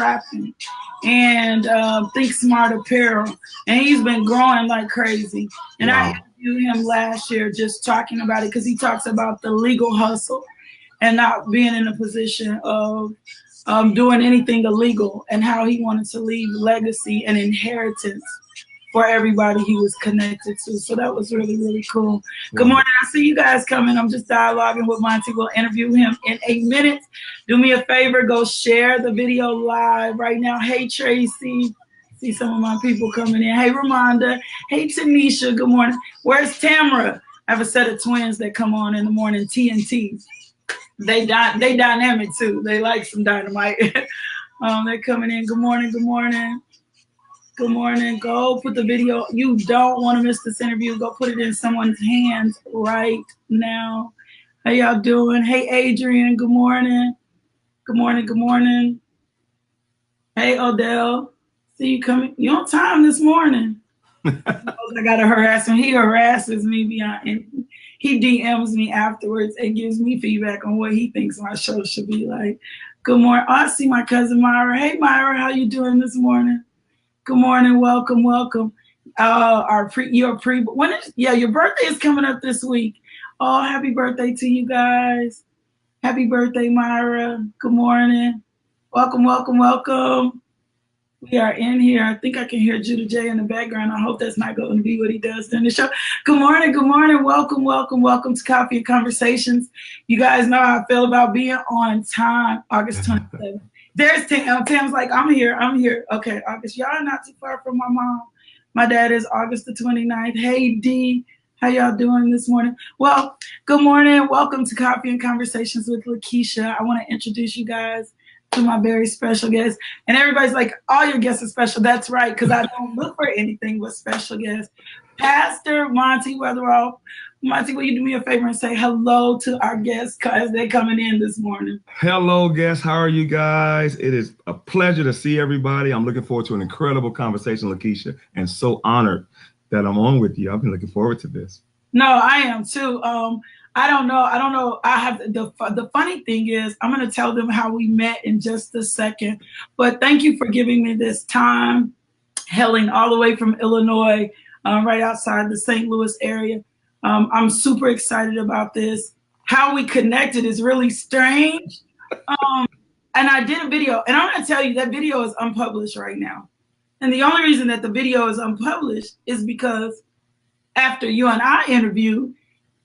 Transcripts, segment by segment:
trapping and Think Smart Apparel, and he's been growing like crazy. And wow. I interviewed him last year just talking about it because he talks about the legal hustle and not being in a position of doing anything illegal, and how he wanted to leave legacy and inheritance for everybody he was connected to. So that was really, really cool. Wow. Good morning. I see you guys coming. I'm just dialoguing with Monty. We'll interview him in a minute. Do me a favor, go share the video live right now. Hey, Tracy. See some of my people coming in. Hey, Ramonda. Hey, Tanisha. Good morning. Where's Tamara? I have a set of twins that come on in the morning, TNT. They dynamic too. They like some dynamite. They're coming in. Good morning. Good morning. Good morning. Go put the video. You don't want to miss this interview. Go put it in someone's hands right now. How y'all doing? Hey, Adrian. Good morning. Good morning. Good morning. Hey, Odell. See you coming. You on time this morning. I gotta harass him. He harasses me beyond. He DMs me afterwards and gives me feedback on what he thinks my show should be like. Good morning. Oh, I see my cousin Myra. Hey, Myra. How you doing this morning? Good morning. Welcome, welcome. Your birthday is coming up this week. Oh, happy birthday to you guys. Happy birthday, Myra. Good morning. Welcome, welcome, welcome. We are in here. I think I can hear Judah J in the background. I hope that's not going to be what he does during the show. Good morning, good morning. Welcome, welcome, welcome to Coffee and Conversations. You guys know how I feel about being on time. August 27th. There's Tam. Tam's like, I'm here. I'm here. Okay, August. Y'all are not too far from my mom. My dad is August the 29th. Hey, D. How y'all doing this morning? Well, good morning. Welcome to Coffee and Conversations with LaKisha. I want to introduce you guys to my very special guest. And everybody's like, all your guests are special. That's right, because I don't look for anything but special guests. Pastor Monty Weatherall. Monty, will you do me a favor and say hello to our guests because they're coming in this morning? Hello, guests. How are you guys? It is a pleasure to see everybody. I'm looking forward to an incredible conversation, LaKisha, and so honored that I'm on with you. I've been looking forward to this. No, I am too. I don't know. I have the funny thing is I'm going to tell them how we met in just a second. But thank you for giving me this time, hailing all the way from Illinois, right outside the St. Louis area. I'm super excited about this. How we connected is really strange. And I did a video, and I'm going to tell you that video is unpublished right now. And the only reason that the video is unpublished is because after you and I interviewed,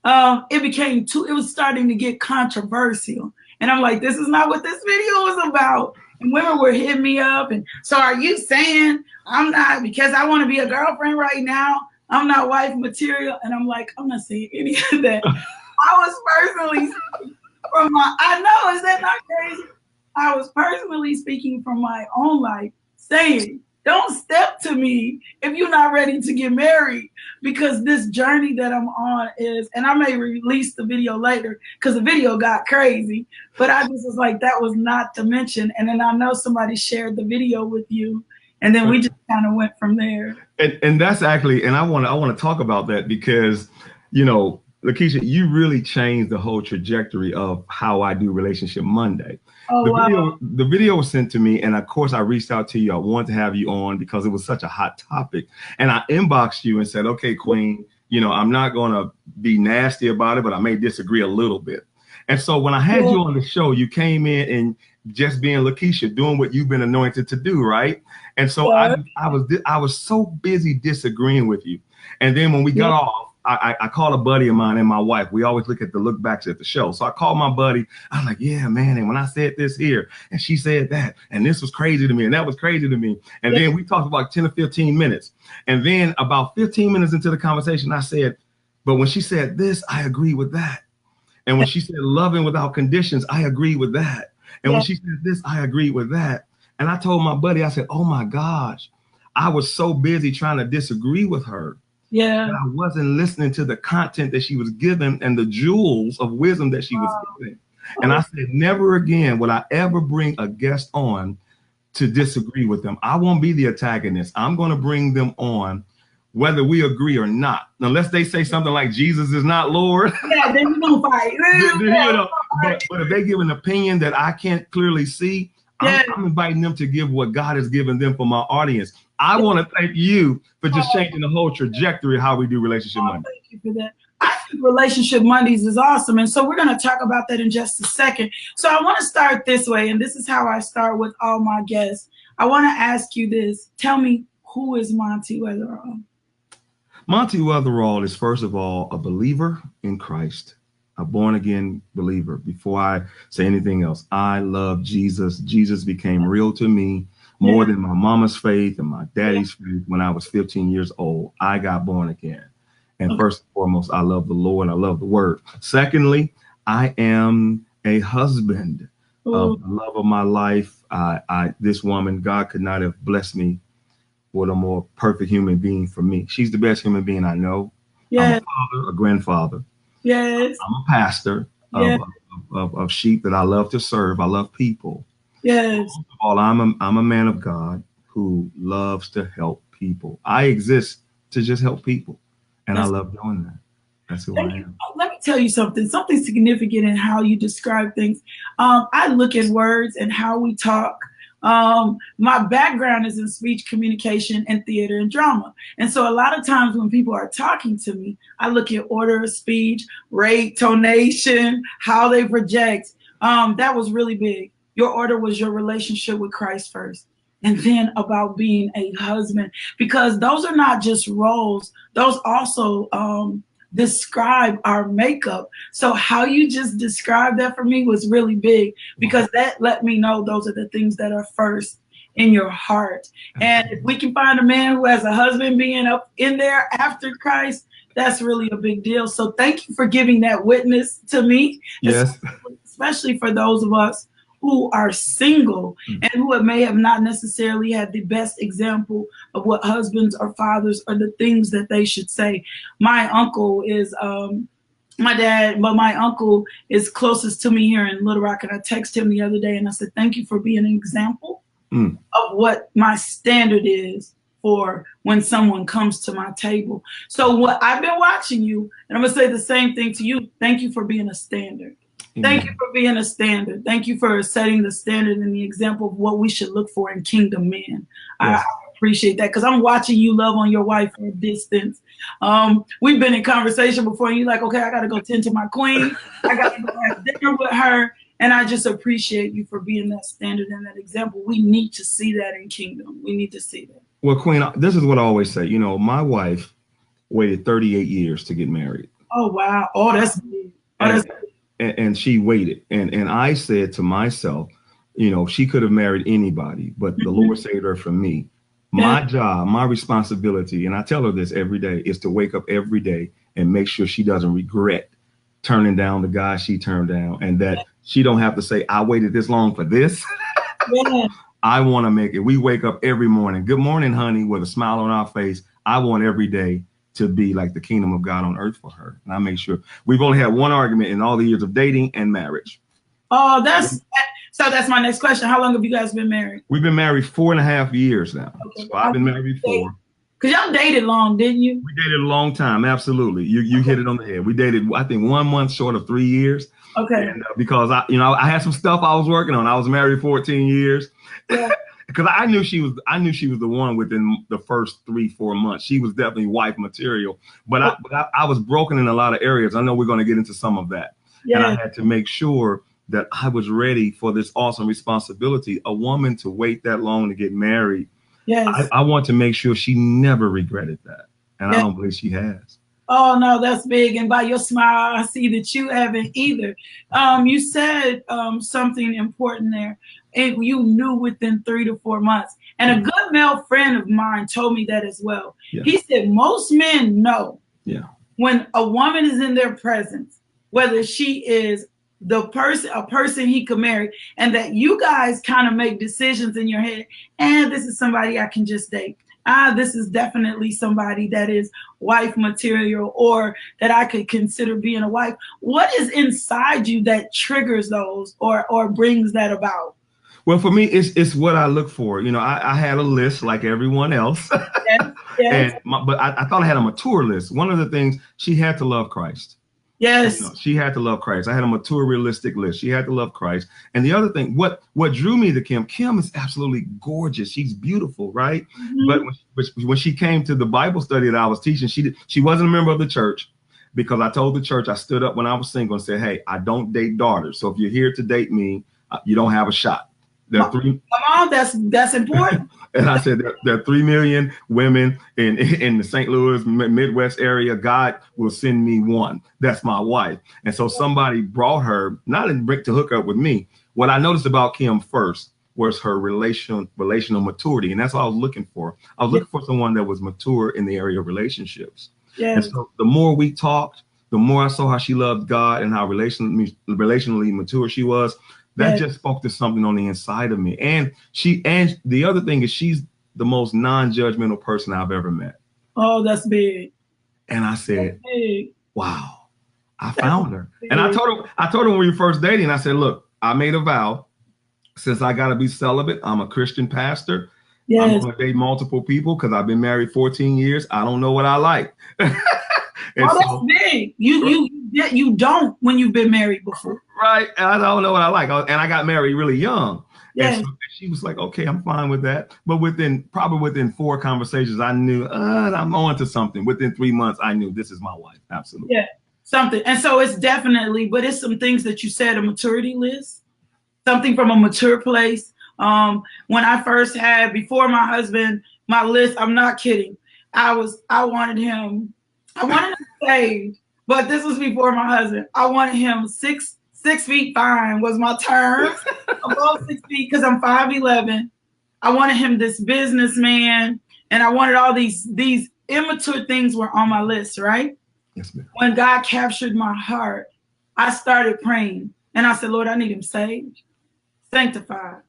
it was starting to get controversial. And I'm like, this is not what this video is about. And women were hitting me up. And so are you saying I'm not, because I want to be a girlfriend right now, I'm not wife material? And I'm like, I'm not saying any of that. I was personally from I know, is that not crazy? I was personally speaking from my own life, saying, don't step to me if you're not ready to get married, because this journey that I'm on is, and I may release the video later because the video got crazy, but I just was like, that was not to mention. And then I know somebody shared the video with you, and then we just kind of went from there. And that's actually, and I want to talk about that because, you know, LaKisha, you really changed the whole trajectory of how I do Relationship Monday. Oh, The video was sent to me, and of course I reached out to you. I wanted to have you on because it was such a hot topic. And I inboxed you and said, okay, Queen, you know, I'm not going to be nasty about it, but I may disagree a little bit. And so when I had you on the show, you came in and just being LaKisha, doing what you've been anointed to do, right? And so I was so busy disagreeing with you. And then when we got off, I called a buddy of mine and my wife. We always look at the look backs at the show. So I called my buddy. I'm like, yeah, man. And when I said this here, and she said that, and this was crazy to me, and that was crazy to me. And then we talked about 10 or 15 minutes. And then about 15 minutes into the conversation, I said, but when she said this, I agree with that. And when she said loving without conditions, I agree with that. And when she said this, I agree with that. And I told my buddy, I said, oh my gosh, I was so busy trying to disagree with her. Yeah, I wasn't listening to the content that she was giving and the jewels of wisdom that she was giving. And I said, never again would I ever bring a guest on to disagree with them. I won't be the antagonist. I'm going to bring them on whether we agree or not. Unless they say something like Jesus is not Lord. Yeah, then we don't fight. You know, but if they give an opinion that I can't clearly see, I'm inviting them to give what God has given them for my audience. I want to thank you for just changing the whole trajectory of how we do Relationship Monday. Thank you for that. I think Relationship Mondays is awesome. And so we're going to talk about that in just a second. So I want to start this way. And this is how I start with all my guests. I want to ask you this. Tell me, who is Monty Weatherall? Monty Weatherall is, first of all, a believer in Christ, a born-again believer. Before I say anything else, I love Jesus. Jesus became real to me more than my mama's faith and my daddy's faith. When I was 15 years old, I got born again. And first and foremost, I love the Lord. I love the word. Secondly, I am a husband of the love of my life. This woman, God could not have blessed me with a more perfect human being for me. She's the best human being I know. I'm a father, a grandfather. Yes. I'm a pastor of sheep that I love to serve. I love people. Yes. Most of all, I'm a man of God who loves to help people. I exist to just help people. And I love doing that. That's who I am. Let me tell you something significant in how you describe things. I look at words and how we talk. My background is in speech communication and theater and drama. And so a lot of times when people are talking to me, I look at order of speech, rate, tonation, how they project. That was really big. Your order was your relationship with Christ first. And then about being a husband, because those are not just roles, those also describe our makeup. So how you just described that for me was really big, because that let me know those are the things that are first in your heart. And if we can find a man who has a husband being up in there after Christ, that's really a big deal. So thank you for giving that witness to me. Yes. Especially for those of us who are single and who may have not necessarily had the best example of what husbands or fathers are the things that they should say. My uncle is my dad, but my uncle is closest to me here in Little Rock, and I texted him the other day and I said, thank you for being an example of what my standard is for when someone comes to my table. So what I've been watching you, and I'm gonna say the same thing to you. Thank you for being a standard. Thank you for being a standard. Thank you for setting the standard and the example of what we should look for in kingdom men. Yes. I appreciate that, because I'm watching you love on your wife from a distance. We've been in conversation before, and you're like, okay, I got to go tend to my queen. I got to go have dinner with her. And I just appreciate you for being that standard and that example. We need to see that in kingdom. We need to see that. Well, Queen, this is what I always say. You know, my wife waited 38 years to get married. Oh, wow. Oh, that's big. Oh, that's big. And she waited. And I said to myself, you know, she could have married anybody, but the Lord saved her from me. My job, my responsibility, and I tell her this every day, is to wake up every day and make sure she doesn't regret turning down the guy she turned down, and that she don't have to say, I waited this long for this. I want to make it. We wake up every morning. Good morning, honey, with a smile on our face. I want every day to be like the kingdom of God on earth for her. And I make sure. We've only had one argument in all the years of dating and marriage. Oh, that's my next question. How long have you guys been married? We've been married 4.5 years now. Okay. So I've been married before. Because y'all dated long, didn't you? We dated a long time. Absolutely. You hit it on the head. We dated, I think, 1 month short of 3 years. Okay. And, because I had some stuff I was working on. I was married 14 years. Yeah. Because I knew she was the one within the first 3-4 months. She was definitely wife material, but I was broken in a lot of areas. I know we're going to get into some of that. Yeah. And I had to make sure that I was ready for this awesome responsibility. A woman to wait that long to get married. Yes. I want to make sure she never regretted that. And I don't believe she has. Oh, no, that's big. And by your smile, I see that you haven't either. You said something important there. And you knew within 3 to 4 months. And a good male friend of mine told me that as well. Yeah. He said most men know when a woman is in their presence, whether she is a person he could marry, and that you guys kind of make decisions in your head. And this is somebody I can just date. This is definitely somebody that is wife material, or that I could consider being a wife. What is inside you that triggers those or brings that about? Well, for me, it's what I look for. You know, I had a list like everyone else, yes. But I thought I had a mature list. One of the things, she had to love Christ. Yes. You know, she had to love Christ. I had a mature, realistic list. She had to love Christ. And the other thing, what drew me to Kim is absolutely gorgeous. She's beautiful, right? But when she came to the Bible study that I was teaching, she wasn't a member of the church, because I told the church, I stood up when I was single and said, hey, I don't date daughters. So if you're here to date me, you don't have a shot. There are three. Come on, that's important. And I said there are 3 million women in the St. Louis Midwest area. God will send me one. That's my wife. And so somebody brought her, not to hook up with me. What I noticed about Kim first was her relational maturity. And that's what I was looking for. I was looking for someone that was mature in the area of relationships. Yes. And so the more we talked, the more I saw how she loved God and how relationally mature she was. That just spoke to something on the inside of me. And the other thing is, she's the most non-judgmental person I've ever met. Oh, that's big. And I said, wow, I found her. And I told her when we were first dating, I said, look, I made a vow, since I got to be celibate, I'm a Christian pastor. Yes. I'm going to date multiple people because I've been married 14 years. I don't know what I like. That's big. You don't when you've been married before. Right. And I don't know what I like. And I got married really young. Yes. And so she was like, okay, I'm fine with that. But within 4 conversations, I knew I'm on to something. Within 3 months, I knew this is my wife. Absolutely. Yeah. Something. And so it's definitely, but it's some things that you said, a maturity list, something from a mature place. When I first had, before my husband, my list, I'm not kidding. I wanted him saved, but this was before my husband. I wanted him 6 feet fine was my term, above 6 feet, because I'm 5'11". I wanted him this businessman, and I wanted all these immature things were on my list, right? Yes, ma'am. When God captured my heart, I started praying, and I said, Lord, I need him saved, sanctified,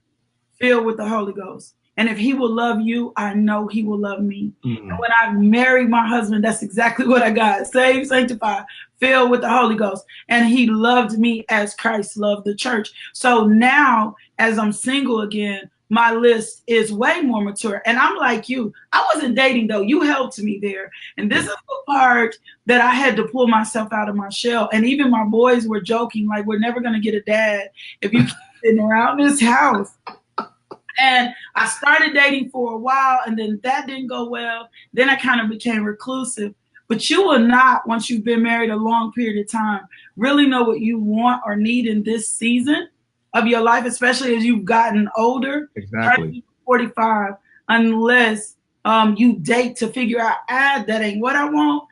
filled with the Holy Ghost. And if he will love you, I know he will love me. Mm-hmm. And when I married my husband, that's exactly what I got. Saved, sanctified, filled with the Holy Ghost. And he loved me as Christ loved the church. So now, as I'm single again, my list is way more mature. And I'm like you. I wasn't dating, though. You helped me there. And this is the part that I had to pull myself out of my shell. And even my boys were joking, like, we're never going to get a dad if you keep sitting around this house. And I started dating for a while, and then that didn't go well. Then I kind of became reclusive. But you will not, once you've been married a long period of time, really know what you want or need in this season of your life, especially as you've gotten older. Exactly. 45, unless you date to figure out, that ain't what I want.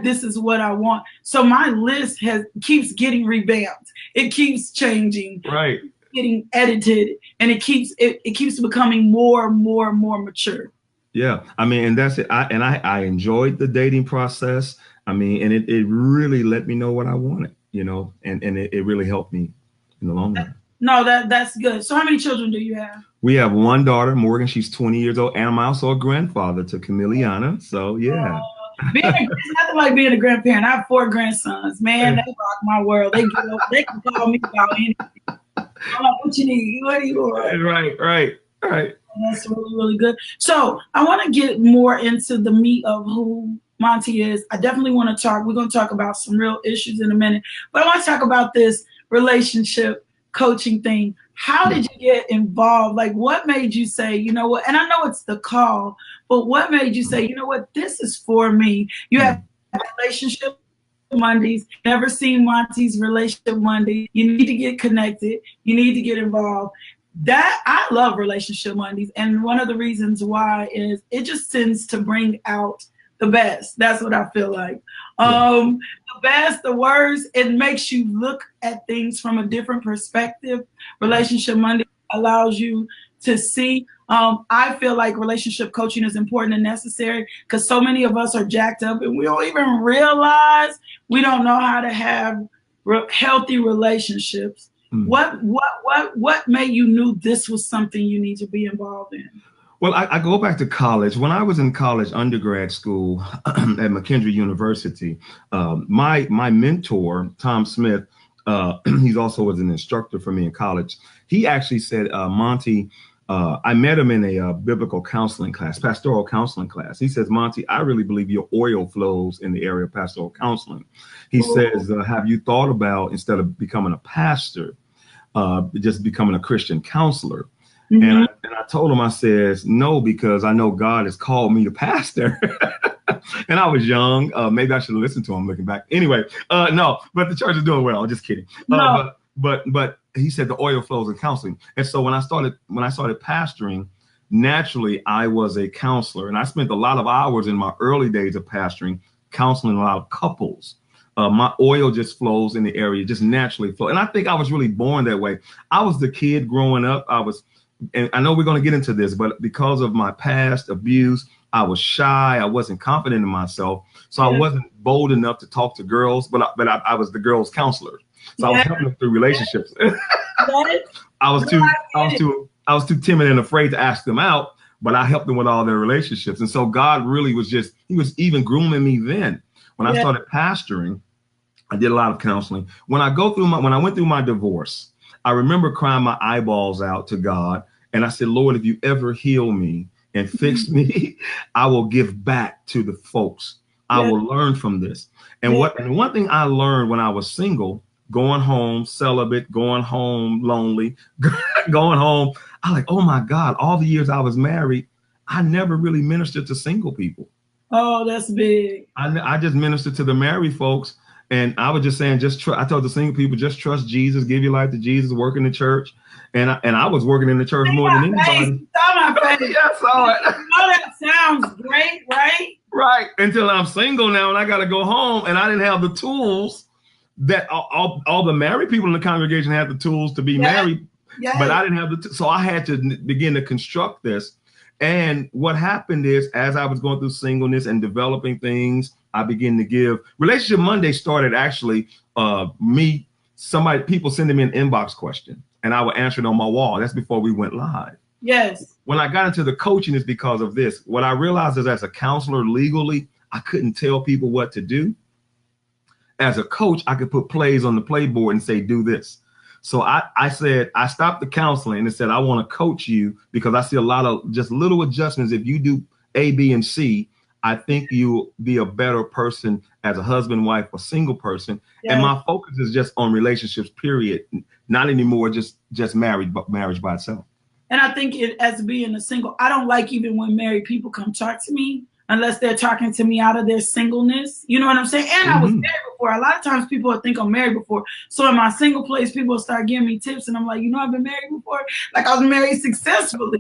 This is what I want. So my list keeps getting revamped. It keeps changing. Right. Getting edited, and it keeps becoming more and more and more mature. Yeah, I mean, and that's it. I enjoyed the dating process. I mean, and it really let me know what I wanted, you know, and it really helped me in the long run. No, that's good. So how many children do you have? We have one daughter, Morgan. She's 20 years old, and I'm also a grandfather to Camiliana. So yeah. It's nothing like being a grandparent. I have 4 grandsons. Man, they rock my world. They can call me about anything. I'm like, what you need? What do you want? Right. That's really, really good. So I want to get more into the meat of who Monty is. I definitely want to talk. We're going to talk about some real issues in a minute. But I want to talk about this relationship coaching thing. How did you get involved? Like, what made you say, you know what? And I know it's the call, but what made you say, you know what? This is for me. You have a relationship Mondays, never seen Monty's Relationship Monday. You need to get connected. You need to get involved. That I love Relationship Mondays, and one of the reasons why is it just tends to bring out the best. That's what I feel like. The best, the worst. It makes you look at things from a different perspective. Relationship Monday allows you to see. I feel like relationship coaching is important and necessary because so many of us are jacked up and we don't even realize we don't know how to have healthy relationships. What made you knew this was something you need to be involved in? Well, I go back to college. When I was in college, undergrad school at McKendree University, my mentor, Tom Smith, he's also was an instructor for me in college. He actually said, Monty, I met him in a biblical counseling class, pastoral counseling class. He says, Monty, I really believe your oil flows in the area of pastoral counseling. He says, have you thought about, instead of becoming a pastor, just becoming a Christian counselor? And I told him, I says, no, because I know God has called me to pastor. And I was young. Maybe I should have listened to him looking back. Anyway, no, but the church is doing well. Just kidding. No. But he said the oil flows in counseling. And so when I started pastoring, naturally I was a counselor, and I spent a lot of hours in my early days of pastoring counseling a lot of couples. My oil just flows in the area, just naturally flow. And I think I was really born that way. I was the kid growing up. And I know we're going to get into this, but because of my past abuse, I was shy. I wasn't confident in myself. So I wasn't bold enough to talk to girls, but I was the girls' counselor. So I was helping them through relationships. I was too timid and afraid to ask them out, but I helped them with all their relationships. And so God really he was even grooming me then. When I started pastoring, I did a lot of counseling. When I went through my divorce, I remember crying my eyeballs out to God. And I said, Lord, if you ever heal me and fix me, I will give back to the folks. I will learn from this. And one thing I learned when I was single, going home celibate, going home lonely, going home, I like, oh my God, all the years I was married, I never really ministered to single people. Oh, that's big. I just ministered to the married folks. And I was just saying, I told the single people, just trust Jesus, give your life to Jesus, work in the church. And I was working in the church more than anybody. Saw my face. Yeah, I saw it. That sounds great, right? Right. Until I'm single now and I got to go home, and I didn't have the tools that all the married people in the congregation had the tools to be married. Yes. But I didn't have so I had to begin to construct this. And what happened is, as I was going through singleness and developing things, I began to give. Relationship Monday started actually people sending me an inbox question, and I would answer it on my wall. That's before we went live. Yes. When I got into the coaching is because of this. What I realized is, as a counselor legally, I couldn't tell people what to do. As a coach, I could put plays on the playboard and say, do this. So I said, I stopped the counseling and said, I want to coach you because I see a lot of just little adjustments. If you do A, B, and C, I think you'll be a better person as a husband, wife, or single person. Yes. And my focus is just on relationships, period. Not anymore just marriage by itself. And I think as being a single, I don't like even when married people come talk to me unless they're talking to me out of their singleness. You know what I'm saying? And I was married before. A lot of times people will think I'm married before. So in my single place, people will start giving me tips. And I'm like, I've been married before. Like, I was married successfully,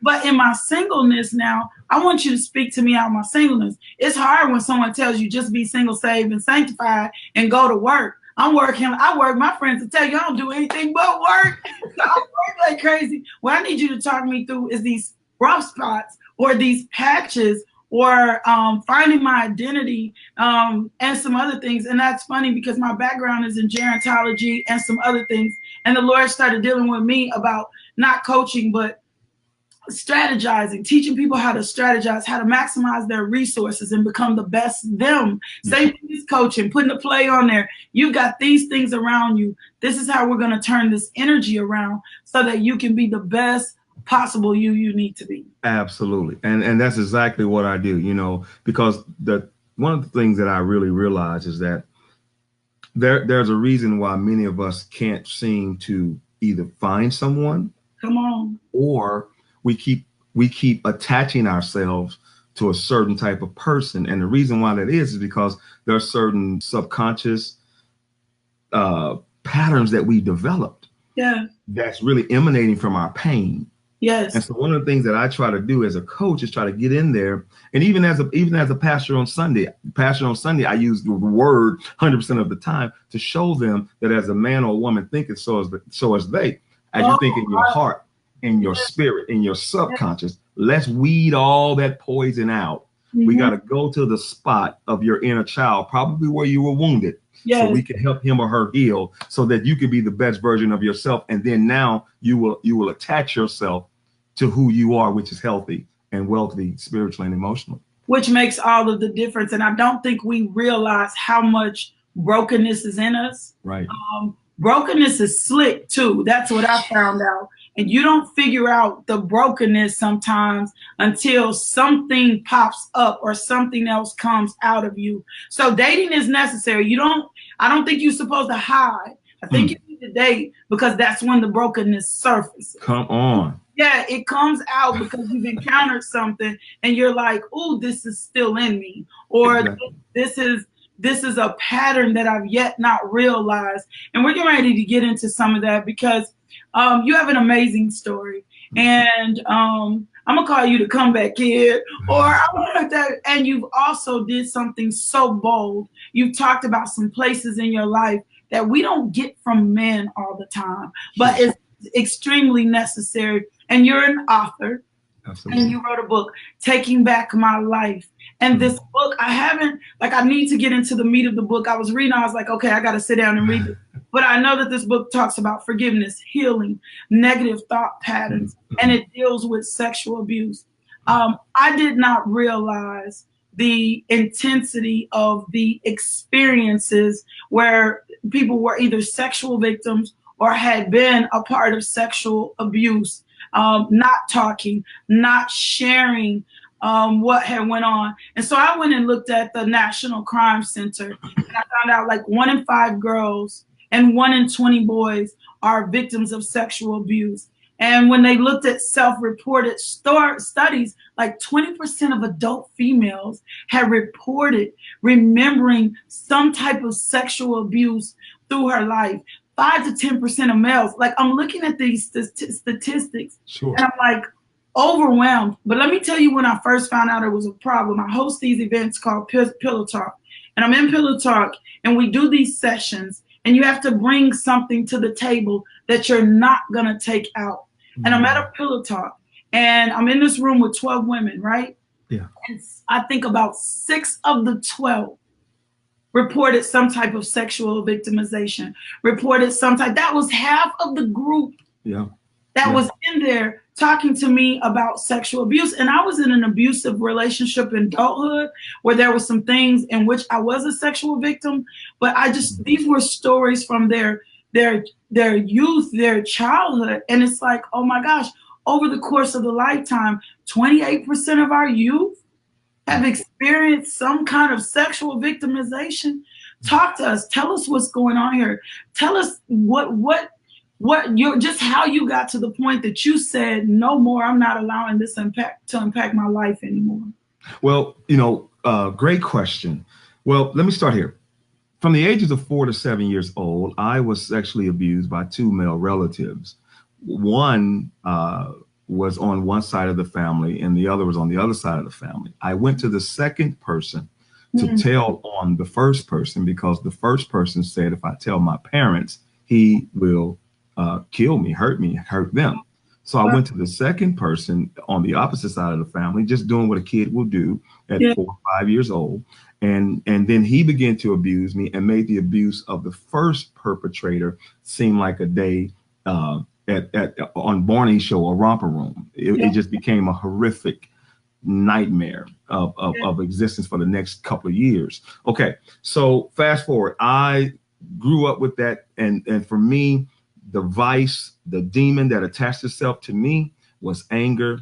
But in my singleness now, I want you to speak to me out of my singleness. It's hard when someone tells you just be single, saved, and sanctified and go to work. I work. My friends will tell you I don't do anything but work. I work like crazy. What I need you to talk me through is these rough spots, or these patches, or finding my identity, and some other things. And that's funny because my background is in gerontology and some other things. And the Lord started dealing with me about not coaching, but strategizing, teaching people how to strategize, how to maximize their resources and become the best them. Same thing as coaching, putting a play on there. You've got these things around you. This is how we're going to turn this energy around so that you can be the best possible you need to be. Absolutely. And that's exactly what I do, because one of the things that I really realize is that there's a reason why many of us can't seem to either find someone, come on, or we keep attaching ourselves to a certain type of person. And the reason why that is because there are certain subconscious patterns that we developed. Yeah. That's really emanating from our pain. Yes. And so one of the things that I try to do as a coach is try to get in there. And even as a pastor on Sunday, I use the word 100% of the time to show them that as a man or a woman thinketh, so as they. As you think in your heart, in your spirit, in your subconscious, let's weed all that poison out. We got to go to the spot of your inner child, probably where you were wounded. Yes. So we can help him or her heal so that you can be the best version of yourself. And then now you will attach yourself to who you are, which is healthy and wealthy spiritually and emotionally. Which makes all of the difference. And I don't think we realize how much brokenness is in us. Right. Brokenness is slick too. That's what I found out. And you don't figure out the brokenness sometimes until something pops up or something else comes out of you. So dating is necessary. I don't think you're supposed to hide. I think you need to date because that's when the brokenness surfaces. Come on. Yeah, it comes out because you've encountered something and you're like, "Ooh, this is still in me," or Exactly. this is a pattern that I've yet not realized. And we're getting ready to get into some of that because you have an amazing story, and I'm gonna call you the comeback kid, or I want that. And you've also did something so bold. You've talked about some places in your life that we don't get from men all the time, but it's extremely necessary. And you're an author. Absolutely. And you wrote a book, Taking Back My Life. And this book, I need to get into the meat of the book. I was reading, I was like, okay, I got to sit down and read it. But I know that this book talks about forgiveness, healing, negative thought patterns, and it deals with sexual abuse. I did not realize the intensity of the experiences where people were either sexual victims or had been a part of sexual abuse. Not talking, not sharing what had went on. And so I went and looked at the National Crime Center, and I found out like 1 in 5 girls and 1 in 20 boys are victims of sexual abuse. And when they looked at self-reported studies, like 20% of adult females had reported remembering some type of sexual abuse through her life. 5 to 10% of males. Like, I'm looking at these statistics, and I'm like overwhelmed. But let me tell you, when I first found out it was a problem, I host these events called Pillow Talk, and I'm in Pillow Talk, and we do these sessions, and you have to bring something to the table that you're not gonna take out. And I'm at a Pillow Talk, and I'm in this room with 12 women, right? Yeah. And I think about 6 of the 12 reported some type of sexual victimization, reported some type. That was half of the group that was in there talking to me about sexual abuse. And I was in an abusive relationship in adulthood where there were some things in which I was a sexual victim, but these were stories from their youth, their childhood. And it's like, oh my gosh, over the course of the lifetime, 28% of our youth have experienced some kind of sexual victimization. Talk to us. Tell us what's going on here. Tell us just how you got to the point that you said, no more, I'm not allowing this to impact my life anymore. Well, great question. Well, let me start here. From the ages of 4 to 7 years old, I was sexually abused by 2 male relatives. One was on one side of the family and the other was on the other side of the family. I went to the second person to tell on the first person because the first person said, if I tell my parents, he will kill me, hurt them. So I went to the second person on the opposite side of the family, just doing what a kid will do at 4 or 5 years old. And then he began to abuse me and made the abuse of the first perpetrator seem like a day on Barney's show, a romper room. It just became a horrific nightmare of existence for the next couple of years. Okay, so fast forward, I grew up with that, and for me, the vice, the demon that attached itself to me was anger,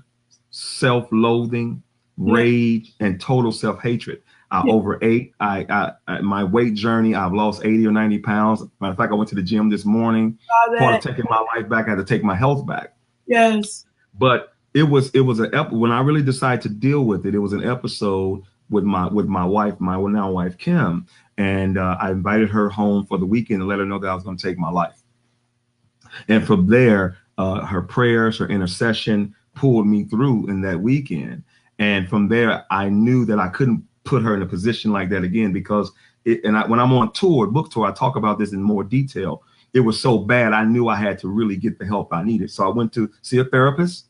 self-loathing, rage, and total self-hatred. I overate. My weight journey, I've lost 80 or 90 pounds. Matter of fact, I went to the gym this morning. Part of taking my life back, I had to take my health back. Yes. But it was when I really decided to deal with it. It was an episode with my wife, my now wife Kim, and I invited her home for the weekend to let her know that I was going to take my life. And from there, her prayers, her intercession pulled me through in that weekend. And from there, I knew that I couldn't put her in a position like that again because when I'm on tour, book tour, I talk about this in more detail. It was so bad, I knew I had to really get the help I needed. So I went to see a therapist.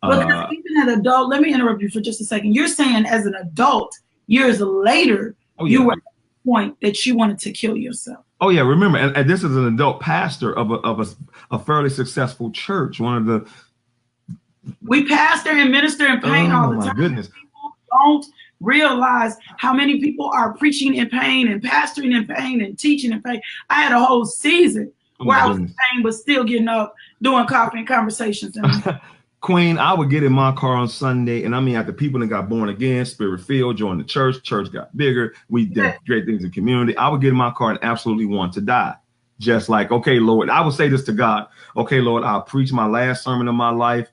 Because even an adult, let me interrupt you for just a second. You're saying as an adult, years later, you were at the point that you wanted to kill yourself. Oh yeah, remember, and this is an adult pastor of a fairly successful church. We pastor and minister in pain all the time. Oh my goodness. People don't realize how many people are preaching in pain and pastoring in pain and teaching in pain. I had a whole season Oh where my I was in goodness. pain, but still getting up, doing coffee and conversations. Queen, I would get in my car on Sunday, and I mean, after people that got born again, spirit filled, joined the church got bigger, we did great things in the community. I would get in my car and absolutely want to die. Just like, okay, Lord, I would say this to God, okay, Lord, I'll preach my last sermon of my life.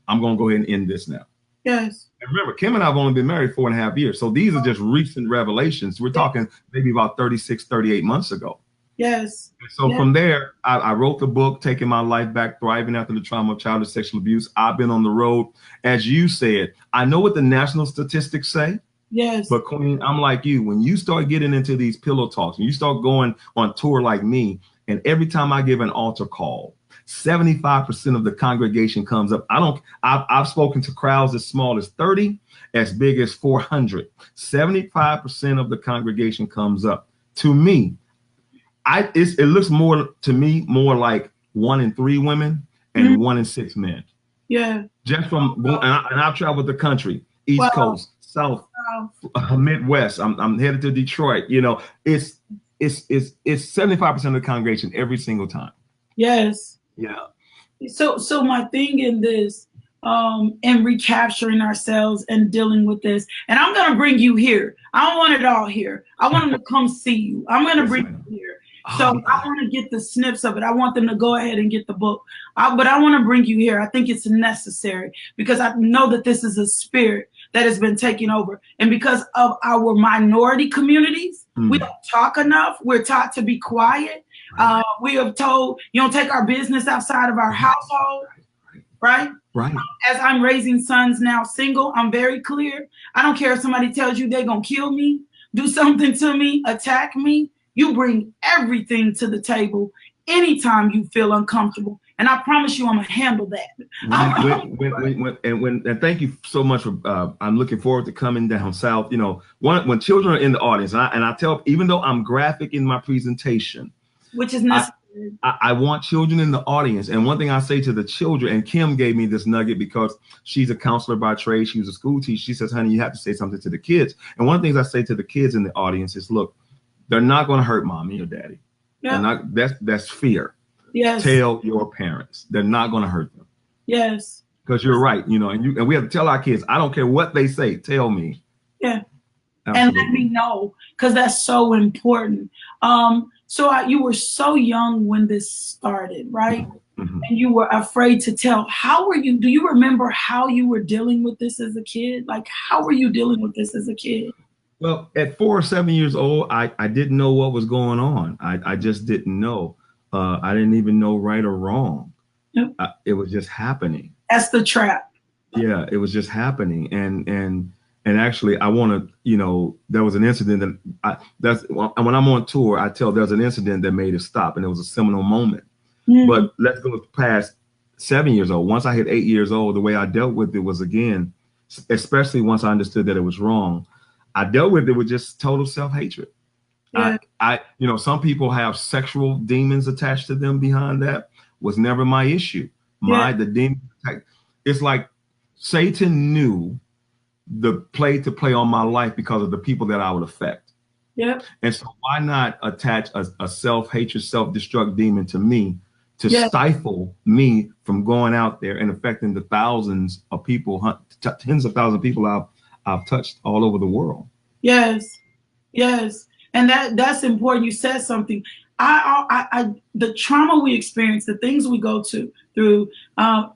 I'm going to go ahead and end this now. Yes. And remember, Kim and I have only been married 4.5 years. So these are just recent revelations. We're talking maybe about 36, 38 months ago. Yes. So from there, I wrote the book, Taking My Life Back, Thriving After the Trauma of Childhood Sexual Abuse. I've been on the road. As you said, I know what the national statistics say. Yes. But Queen, I'm like you. When you start getting into these pillow talks, and you start going on tour like me, and every time I give an altar call, 75% of the congregation comes up. I've spoken to crowds as small as 30, as big as 400. 75% of the congregation comes up. To me, it looks more to me more like 1 in 3 women and 1 in 6 men. Yeah. Just from and I've traveled the country, East Coast, South, Midwest. I'm headed to Detroit. You know, it's 75% of the congregation every single time. Yes. Yeah. So my thing in this, and recapturing ourselves and dealing with this, and I'm gonna bring you here. I don't want it all here. I want them to come see you. I'm gonna bring you here. So I want to get the snips of it. I want them to go ahead and get the book. But I want to bring you here. I think it's necessary because I know that this is a spirit that has been taking over. And because of our minority communities, we don't talk enough. We're taught to be quiet. We have told, you don't take our business outside of our household. Right? Right. As I'm raising sons now single, I'm very clear. I don't care if somebody tells you they're going to kill me, do something to me, attack me. You bring everything to the table anytime you feel uncomfortable. And I promise you I'm going to handle that. And thank you so much for, I'm looking forward to coming down south. You know, when children are in the audience, and I tell, even though I'm graphic in my presentation, which is necessary. I want children in the audience. And one thing I say to the children, and Kim gave me this nugget because she's a counselor by trade. She was a school teacher. She says, honey, you have to say something to the kids. And one of the things I say to the kids in the audience is, look, they're not going to hurt mommy or daddy. Yeah. That's fear. Yes. Tell your parents. They're not going to hurt them. Yes. Because you're right. You know, and we have to tell our kids, I don't care what they say. Tell me. Yeah. Absolutely. And let me know, because that's so important. So you were so young when this started, right? Mm-hmm. And you were afraid to tell. How were you? Do you remember how you were dealing with this as a kid? Like, how were you dealing with this as a kid? Well, at 4 or 7 years old, I didn't know what was going on. I just didn't know. I didn't even know right or wrong. Yep. It was just happening. That's the trap. Yeah, it was just happening. And actually, I want to, you know, there was an incident when I'm on tour, I tell there's an incident that made it stop, and it was a seminal moment. Mm-hmm. But let's go past 7 years old. Once I hit 8 years old, the way I dealt with it was, again, especially once I understood that it was wrong, I dealt with it with just total self-hatred. Yeah. You know, some people have sexual demons attached to them behind that. Was never my issue. The demon, it's like Satan knew the play to play on my life because of the people that I would affect. Yeah. And so why not attach a self-hatred, self-destruct demon to me to stifle me from going out there and affecting the thousands of people, tens of thousands of people I've touched all over the world. Yes. Yes. And that's important. You said something. The trauma we experience, the things we go through,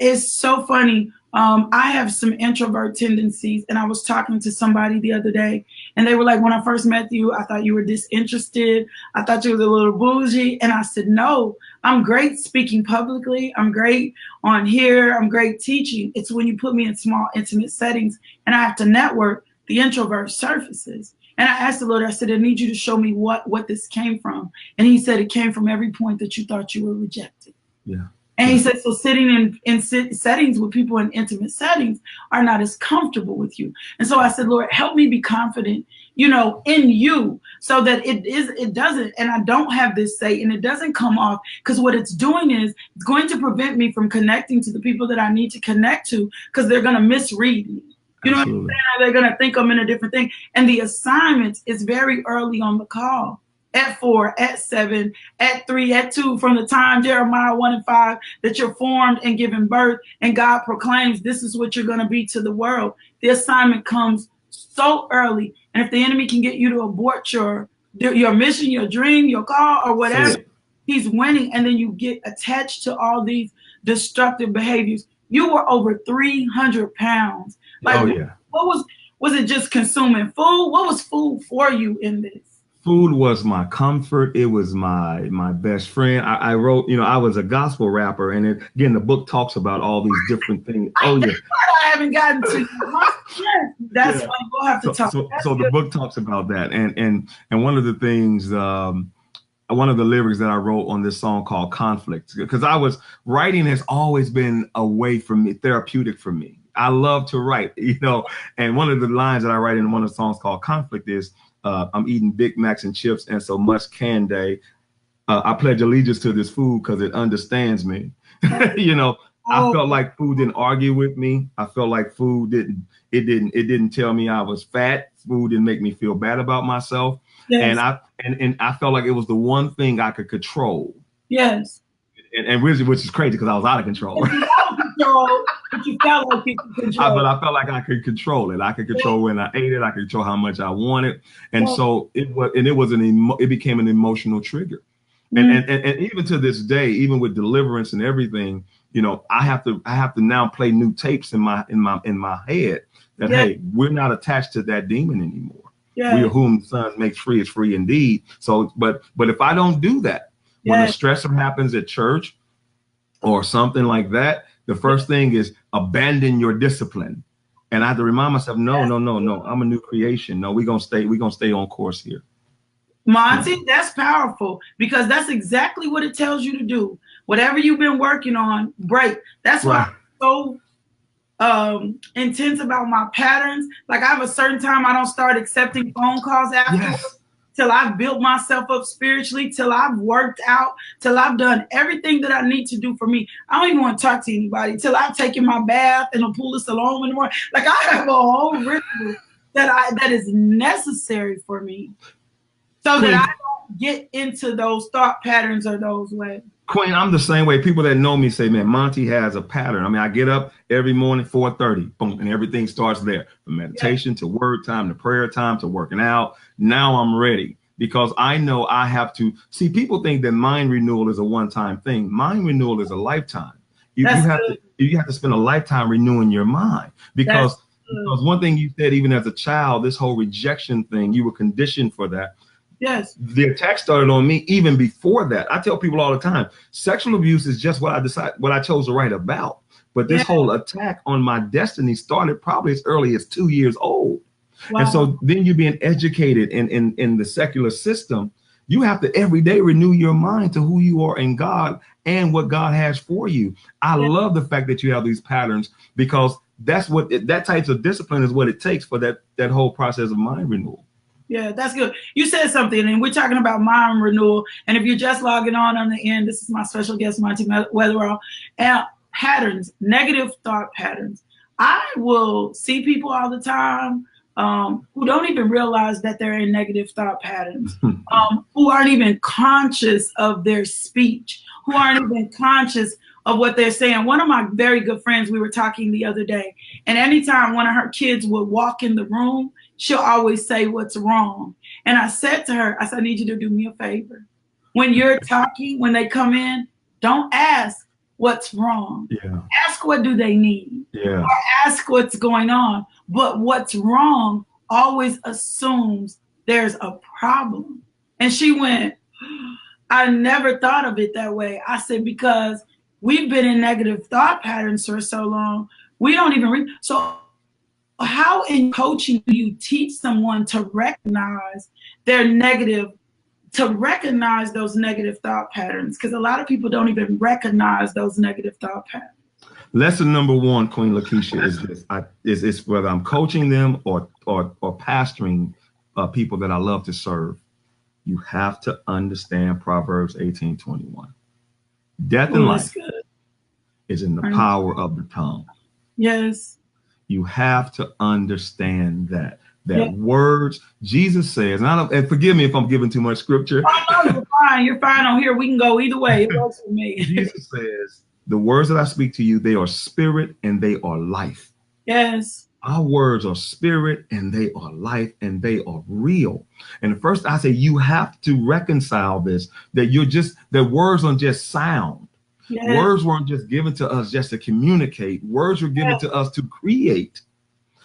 is so funny. I have some introvert tendencies, and I was talking to somebody the other day, and they were like, when I first met you, I thought you were disinterested. I thought you was a little bougie. And I said, no, I'm great speaking publicly. I'm great on here. I'm great teaching. It's when you put me in small, intimate settings and I have to network, the introvert surfaces. And I asked the Lord, I said, I need you to show me what this came from. And he said, it came from every point that you thought you were rejected. Yeah. And he said, so sitting in settings with people in intimate settings are not as comfortable with you. And so I said, Lord, help me be confident, you know, in you, so that it doesn't, and I don't have this say, and it doesn't come off, because what it's doing is it's going to prevent me from connecting to the people that I need to connect to, because they're going to misread me. You know what I'm saying? They're going to think I'm in a different thing. And the assignment is very early on the call. at 4, at 7, at 3, at 2, from the time Jeremiah 1 and 5 that you're formed and given birth, and God proclaims this is what you're going to be to the world. The assignment comes so early, and if the enemy can get you to abort your mission, your dream, your call, or whatever, he's winning, and then you get attached to all these destructive behaviors. You were over 300 pounds. Like, oh yeah. What was it just consuming food? What was food for you in this? Food was my comfort. It was my best friend. I wrote, you know, I was a gospel rapper, and again, the book talks about all these different things. Oh yeah, I haven't gotten to. That's funny. We'll have to talk. So the book talks about that, and one of the things, one of the lyrics that I wrote on this song called "Conflict," because I was writing has always been a way for me, therapeutic for me. I love to write, you know, and one of the lines that I write in one of the songs called "Conflict" is, I'm eating Big Macs and chips and so much candy. I pledge allegiance to this food because it understands me. You know, I felt like food didn't argue with me. I felt like food didn't tell me I was fat. Food didn't make me feel bad about myself. Yes. And I felt like it was the one thing I could control. Yes. And really, which is crazy because I was out of control. But you felt like you could control. But I felt like I could control it. I could control when I ate it. I could control how much I wanted, and so it became an emotional trigger. And even to this day, even with deliverance and everything, you know, I have to now play new tapes in my head that hey, we're not attached to that demon anymore. Yeah. We are whom the Son makes free is free indeed. So, but if I don't do that, when a stressor happens at church or something like that, the first thing is abandon your discipline. And I have to remind myself, no, I'm a new creation. No, we're gonna stay on course here. Monty, that's powerful, because that's exactly what it tells you to do. Whatever you've been working on, break. That's why I'm so intense about my patterns. Like, I have a certain time I don't start accepting phone calls afterwards. Till I've built myself up spiritually, till I've worked out, till I've done everything that I need to do for me. I don't even want to talk to anybody till I've taken my bath in a pool of Siloam in the morning. Like, I have a whole ritual that is necessary for me, so that I don't get into those thought patterns or those ways. Queen, I'm the same way. People that know me say, man, Monty has a pattern. I mean, I get up every morning, 4:30, boom, and everything starts there. From meditation to word time to prayer time to working out. Now I'm ready because I know I have to. See, people think that mind renewal is a one-time thing. Mind renewal is a lifetime. You have to spend a lifetime renewing your mind because one thing you said, even as a child, this whole rejection thing, you were conditioned for that. Yes. The attack started on me even before that. I tell people all the time, sexual abuse is just what I chose to write about. But this whole attack on my destiny started probably as early as 2 years old. Wow. And so then you being educated in the secular system, you have to every day renew your mind to who you are in God and what God has for you. I love the fact that you have these patterns, because that's what that types of discipline is what it takes for that whole process of mind renewal. Yeah, that's good. You said something, and we're talking about mind renewal. And if you're just logging on the end, this is my special guest, Monty Weatherall. And patterns, negative thought patterns. I will see people all the time who don't even realize that they're in negative thought patterns, who aren't even conscious of their speech, who aren't even conscious of what they're saying. One of my very good friends, we were talking the other day, and anytime one of her kids would walk in the room, she'll always say what's wrong. And I said to her, I need you to do me a favor. When you're talking, when they come in, don't ask what's wrong. Yeah. Ask what do they need. Yeah. Or ask what's going on. But what's wrong always assumes there's a problem. And she went, I never thought of it that way. I said, because we've been in negative thought patterns for so long, we don't even so how in coaching do you teach someone to recognize their negative, to recognize those negative thought patterns? Because a lot of people don't even recognize those negative thought patterns. Lesson number one, Queen LaKisha, is this: is whether I'm coaching them or pastoring people that I love to serve, you have to understand Proverbs 18:21. Death and life is in the power of the tongue. Yes. You have to understand that that words, Jesus says, and and forgive me if I'm giving too much scripture. Oh, no, you're fine. You're fine on here. We can go either way. It works for me. Jesus says, the words that I speak to you, they are spirit and they are life. Yes. Our words are spirit and they are life and they are real. And first I say you have to reconcile this, that words aren't just sound. Yes. Words weren't just given to us just to communicate. Words were given to us to create.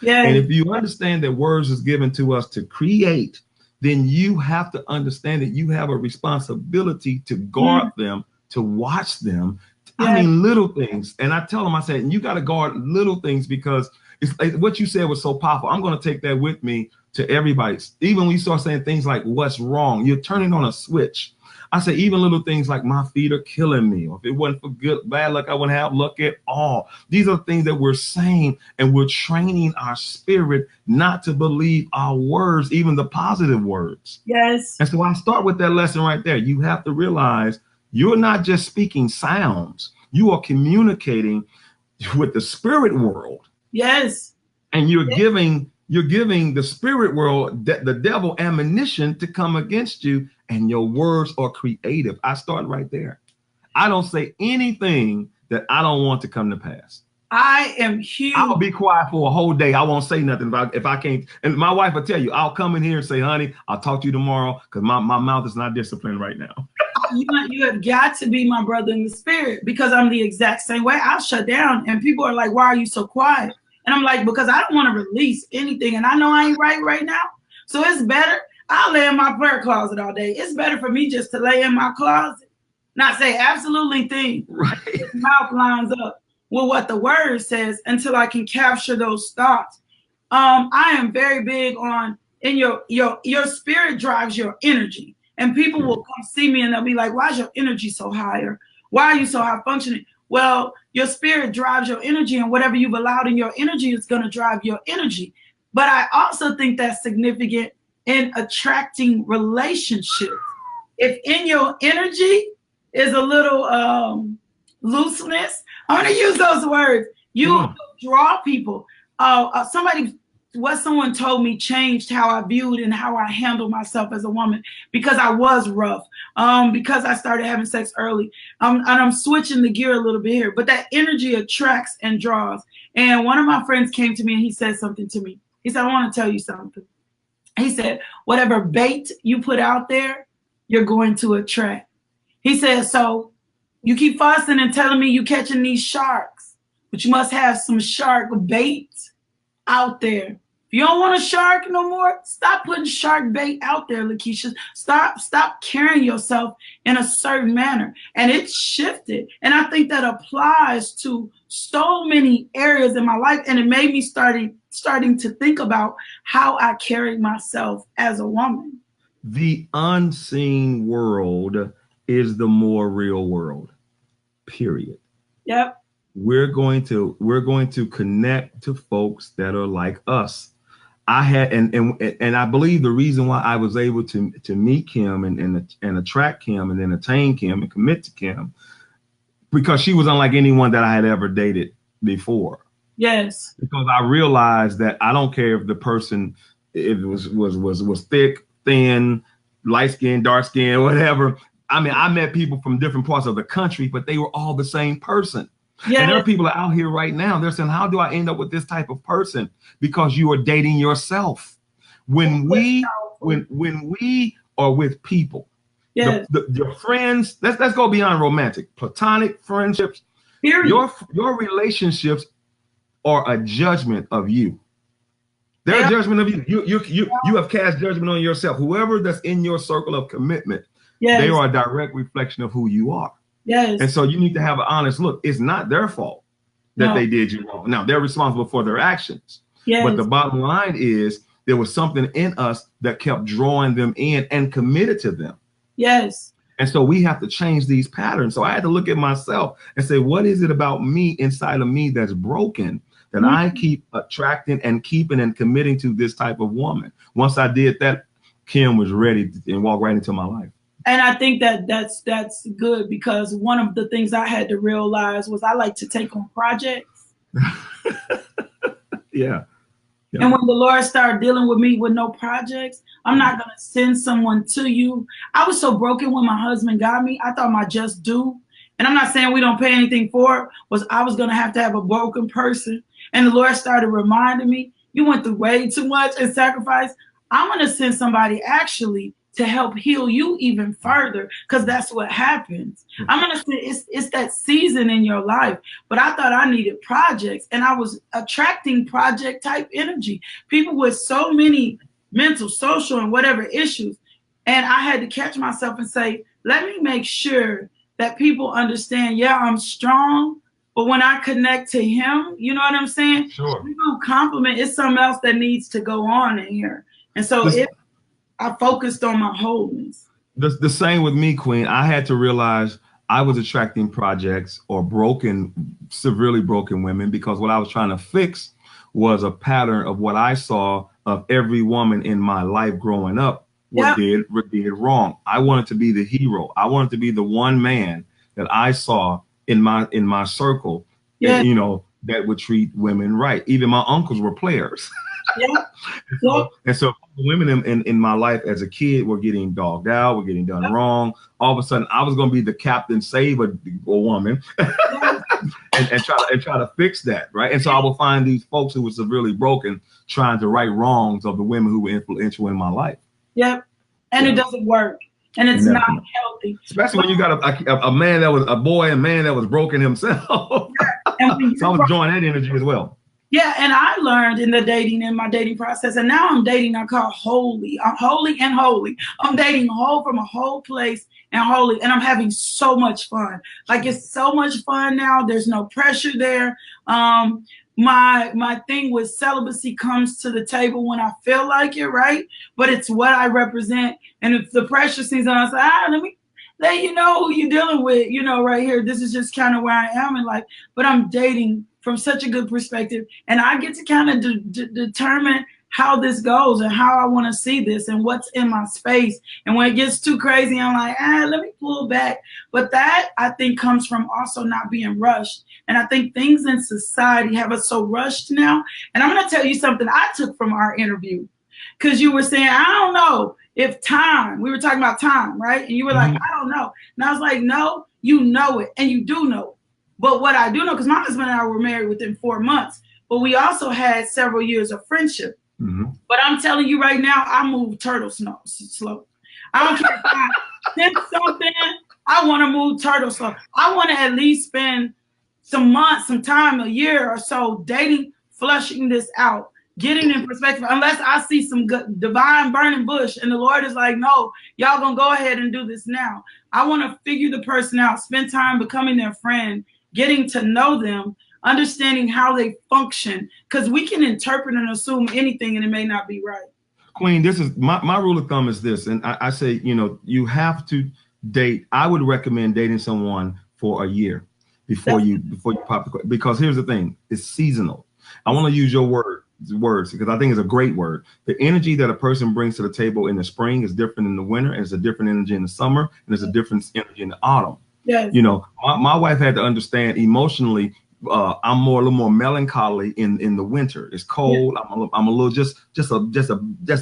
Yes. And if you understand that words is given to us to create, then you have to understand that you have a responsibility to guard them, to watch them. Yes. I mean, little things. And I tell them, I said, you got to guard little things because it's like what you said was so powerful. I'm going to take that with me to everybody. Even when you start saying things like what's wrong, you're turning on a switch. I say even little things like my feet are killing me, or if it wasn't for bad luck, I wouldn't have luck at all. These are things that we're saying, and we're training our spirit not to believe our words, even the positive words. Yes. And so I start with that lesson right there. You have to realize you're not just speaking sounds. You are communicating with the spirit world. Yes. And you're giving the spirit world, the devil, ammunition to come against you, and your words are creative. I start right there. I don't say anything that I don't want to come to pass. I am huge. I'll be quiet for a whole day. I won't say nothing if I can't. And my wife will tell you, I'll come in here and say, honey, I'll talk to you tomorrow because my mouth is not disciplined right now. You have got to be my brother in the spirit, because I'm the exact same way. I'll shut down and people are like, why are you so quiet? And I'm like, because I don't want to release anything. And I know I ain't right now. So it's better. I'll lay in my prayer closet all day. It's better for me just to lay in my closet, not say absolutely thing. Right. His mouth lines up with what the word says until I can capture those thoughts. I am very big on your spirit drives your energy. And people will come see me and they'll be like, why is your energy so high? Or why are you so high functioning? Well, your spirit drives your energy, and whatever you've allowed in your energy is going to drive your energy. But I also think that's significant in attracting relationships. If in your energy is a little looseness, I'm going to use those words. You draw people. What someone told me changed how I viewed and how I handled myself as a woman, because I was rough, because I started having sex early. And I'm switching the gear a little bit here, but that energy attracts and draws. And one of my friends came to me and he said something to me. He said, I want to tell you something. He said, whatever bait you put out there, you're going to attract. He said, so you keep fussing and telling me you catching these sharks, but you must have some shark bait out there. If you don't want a shark no more, stop putting shark bait out there, LaKisha. Stop carrying yourself in a certain manner. And it's shifted. And I think that applies to so many areas in my life. And it made me starting to think about how I carried myself as a woman. The unseen world is the more real world, period. Yep. We're going to connect to folks that are like us. I had and I believe the reason why I was able to meet Kim and attract Kim and then attain Kim and commit to Kim, because she was unlike anyone that I had ever dated before. Yes. Because I realized that I don't care if the person, if it was thick, thin, light skin, dark skin, whatever. I mean, I met people from different parts of the country, but they were all the same person. Yes. And there are people out here right now, they're saying, how do I end up with this type of person? Because you are dating yourself. When we are with people, yes, your friends, let's go beyond romantic, platonic friendships. Period. Your relationships are a judgment of you. They're a judgment of you. You have cast judgment on yourself. Whoever that's in your circle of commitment, yes, they are a direct reflection of who you are. Yes. And so you need to have an honest look. It's not their fault that they did you wrong. Now, they're responsible for their actions. Yes. But the bottom line is there was something in us that kept drawing them in and committed to them. Yes. And so we have to change these patterns. So I had to look at myself and say, what is it about me, inside of me, that's broken, that I keep attracting and keeping and committing to this type of woman? Once I did that, Kim was ready and walked right into my life. And I think that's good, because one of the things I had to realize was I like to take on projects. Yeah. Yeah. And when the Lord started dealing with me with no projects, I'm not going to send someone to you. I was so broken when my husband got me. I thought my just due, and I'm not saying we don't pay anything for it, was I was going to have a broken person. And the Lord started reminding me, you went through way too much and sacrifice. I'm going to send somebody actually to help heal you even further, because that's what happens. I'm going to say it's that season in your life. But I thought I needed projects, and I was attracting project type energy, people with so many mental, social, and whatever issues. And I had to catch myself and say, let me make sure that people understand, yeah, I'm strong, but when I connect to him, you know what I'm saying? Sure. We don't compliment. It's something else that needs to go on in here. And so I focused on my wholeness. The same with me, Queen. I had to realize I was attracting projects or severely broken women, because what I was trying to fix was a pattern of what I saw of every woman in my life growing up did wrong. I wanted to be the hero. I wanted to be the one man that I saw in my circle, that, you know, that would treat women right. Even my uncles were players. And so women in my life as a kid were getting dogged out, were getting done wrong. All of a sudden, I was going to be the captain, save a woman, and try to fix that, right? And so I will find these folks who were severely broken trying to right wrongs of the women who were influential in my life. Yep, and it doesn't work, and it's not healthy. Especially when you got a man that was a boy and man that was broken himself. And so I was enjoying that energy as well. Yeah, and I learned in my dating process, and now I'm dating, I call holy. I'm holy and holy. I'm dating from a whole place and holy, and I'm having so much fun. Like, it's so much fun now. There's no pressure there. My thing with celibacy comes to the table when I feel like it, right? But it's what I represent. And if the pressure seems on, I say, let me let you know who you're dealing with, you know, right here. This is just kind of where I am in life. But I'm dating from such a good perspective, and I get to kind of determine how this goes and how I want to see this and what's in my space. And when it gets too crazy, I'm like, let me pull back. But that, I think, comes from also not being rushed. And I think things in society have us so rushed now. And I'm going to tell you something I took from our interview, because you were saying, I don't know if we were talking about time, right? And you were like, I don't know. And I was like, no, you know it, and you do know it. But what I do know, because my husband and I were married within 4 months, but we also had several years of friendship. But I'm telling you right now, I move turtle slow. I don't care if I sense something. I want to move turtle slow. I want to at least spend some months, some time, a year or so dating, flushing this out, getting in perspective, unless I see some good, divine burning bush and the Lord is like, no, y'all gonna go ahead and do this now. I want to figure the person out, spend time becoming their friend, getting to know them, understanding how they function, because we can interpret and assume anything and it may not be right. Queen, this is my rule of thumb is this, and I say, you know, you have to date. I would recommend dating someone for a year before you pop the question, because here's the thing, it's seasonal. I want to use your words because I think it's a great word. The energy that a person brings to the table in the spring is different in the winter, and it's a different energy in the summer, and there's a different energy in the autumn. Yes. You know, my wife had to understand emotionally. I'm a little more melancholy in the winter. It's cold. Yeah. I'm a little just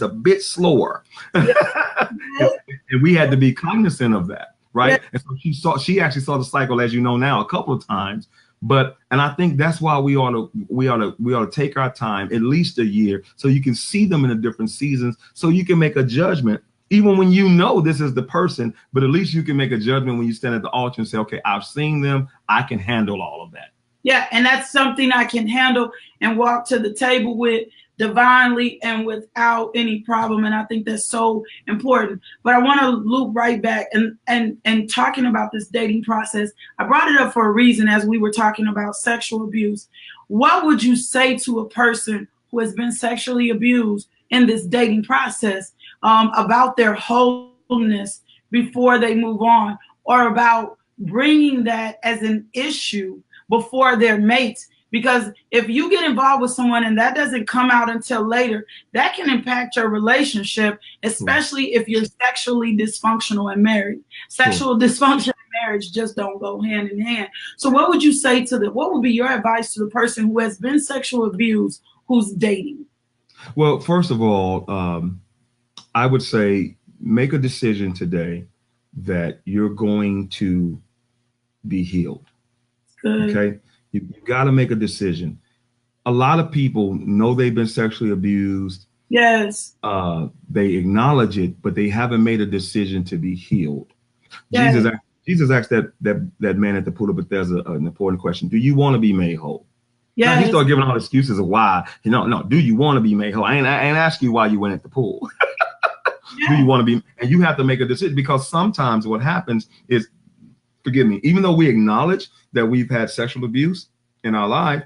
a bit slower. Yeah. And we had to be cognizant of that, right? Yeah. And so she actually saw the cycle, as you know now, a couple of times. And I think that's why we ought to take our time, at least a year, so you can see them in the different seasons, so you can make a judgment. Even when you know this is the person, but at least you can make a judgment when you stand at the altar and say, okay, I've seen them. I can handle all of that. Yeah, and that's something I can handle and walk to the table with divinely and without any problem. And I think that's so important. But I want to loop right back and talking about this dating process. I brought it up for a reason, as we were talking about sexual abuse. What would you say to a person who has been sexually abused in this dating process about their wholeness before they move on, or about bringing that as an issue before their mates? Because if you get involved with someone and that doesn't come out until later, that can impact your relationship, especially if you're sexually dysfunctional and married. Sexual dysfunction and marriage just don't go hand in hand. So what would you say what would be your advice to the person who has been sexually abused, who's dating? Well, first of all, I would say make a decision today that you're going to be healed. Good. Okay. You got to make a decision. A lot of people know they've been sexually abused. Yes. They acknowledge it, but they haven't made a decision to be healed. Yes. Jesus asked that man at the pool of Bethesda an important question: do you want to be made whole? Yes. Now he started giving all excuses of why. No. Do you want to be made whole? I ain't ask you why you went at the pool. Yes. Do you want to be? And you have to make a decision, because sometimes what happens is, forgive me, even though we acknowledge that we've had sexual abuse in our life,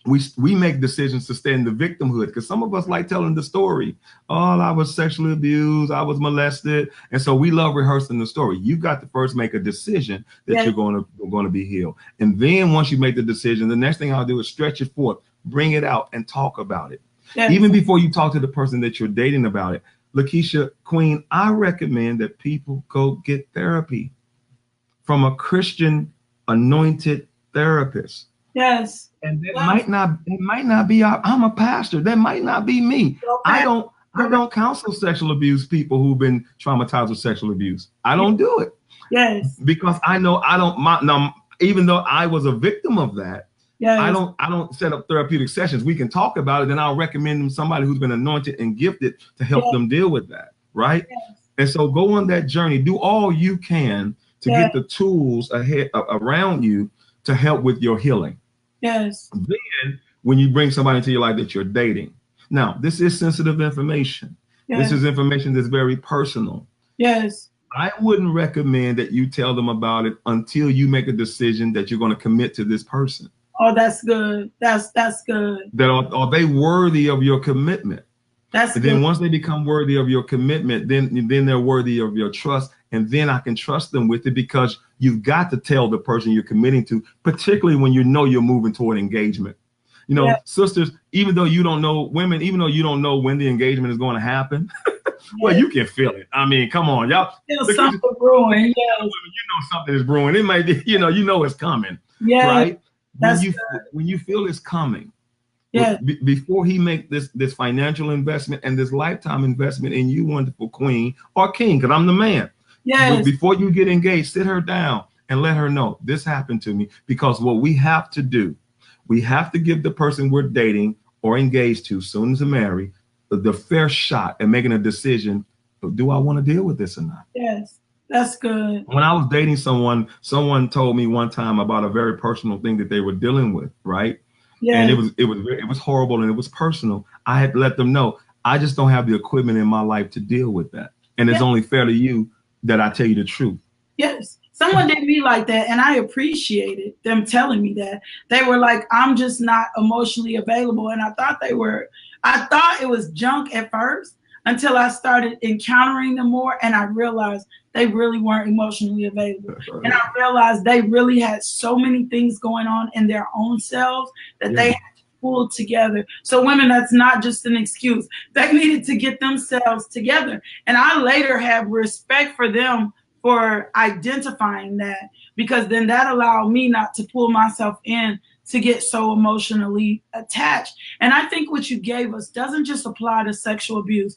we make decisions to stay in the victimhood, because some of us like telling the story. Oh, I was sexually abused, I was molested, and so we love rehearsing the story. You've got to first make a decision that Yes. you're going to be healed, and then once you make the decision, the next thing I'll do is stretch it forth, bring it out, and talk about it. Yes. Even before you talk to the person that you're dating about it. LaKisha, Queen, I recommend that people go get therapy from a Christian anointed therapist. Yes. And it might not be I'm a pastor. That might not be me. I don't counsel sexual abuse people who've been traumatized with sexual abuse. I don't do it. Yes. Because I know even though I was a victim of that, yes. I don't set up therapeutic sessions. We can talk about it, and I'll recommend them somebody who's been anointed and gifted to help them deal with that. Right. Yes. And so go on that journey. Do all you can to get the tools around you to help with your healing. Yes. Then when you bring somebody into your life that you're dating. Now, this is sensitive information. Yes. This is information that's very personal. Yes. I wouldn't recommend that you tell them about it until you make a decision that you're going to commit to this person. Oh, that's good. That's good. That are they worthy of your commitment? That's good. Then once they become worthy of your commitment, then they're worthy of your trust. And then I can trust them with it, because you've got to tell the person you're committing to, particularly when you know you're moving toward engagement. You know, sisters, even though you don't know, women, even though you don't know when the engagement is going to happen, well, you can feel it. I mean, come on, y'all. Feel something brewing. You know something is brewing. It might be, you know it's coming. Yeah. Right? When you feel it's coming. Yeah. Before he make this financial investment and this lifetime investment in you, wonderful queen or king, because I'm the man. Yes. Before you get engaged, sit her down and let her know this happened to me. Because what we have to do, we have to give the person we're dating or engaged to, soon to marry, the fair shot at making a decision. Do I want to deal with this or not? Yes, that's good. When I was dating someone told me one time about a very personal thing that they were dealing with, right? Yeah. And it was horrible and it was personal. I had to let them know I just don't have the equipment in my life to deal with that. And it's only fair to you that I tell you the truth. Yes. Someone did me like that, and I appreciated them telling me that. They were like, I'm just not emotionally available. And I thought it was junk at first, until I started encountering them more, and I realized they really weren't emotionally available. And I realized they really had so many things going on in their own selves that they had to pull together. So women, that's not just an excuse. They needed to get themselves together. And I later have respect for them for identifying that, because then that allowed me not to pull myself in to get so emotionally attached. And I think what you gave us doesn't just apply to sexual abuse.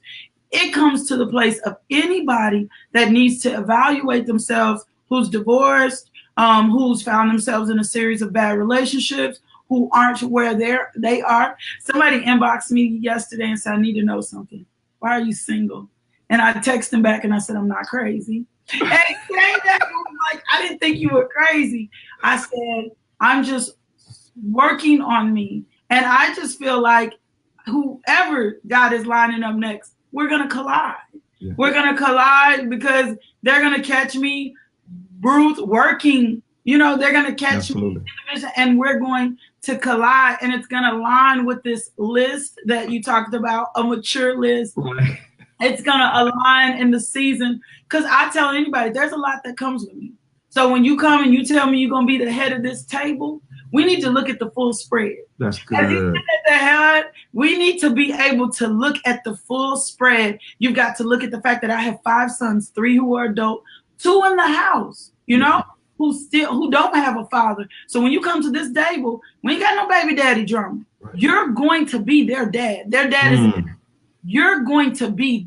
It comes to the place of anybody that needs to evaluate themselves, who's divorced, who's found themselves in a series of bad relationships, who aren't where they are. Somebody inboxed me yesterday and said, I need to know something. Why are you single? And I texted him back and I said, I'm not crazy. And he said that, like, I didn't think you were crazy. I said, I'm just working on me. And I just feel like whoever God is lining up next, we're going to collide. Yeah. We're going to collide because they're going to catch me, Ruth, working. You know, they're going to catch me in the vision, and we're going to collide. And it's going to align with this list that you talked about, a mature list. Right. It's going to align in the season, because I tell anybody, there's a lot that comes with me. So when you come and you tell me you're going to be the head of this table, we need to look at the full spread. That's good. As you sit at the head, we need to be able to look at the full spread. You've got to look at the fact that I have 5 sons, 3 who are adult, 2 in the house, you know, who don't have a father. So when you come to this table, we ain't got no baby daddy drama. You're going to be their dad. Their dad is, you're going to be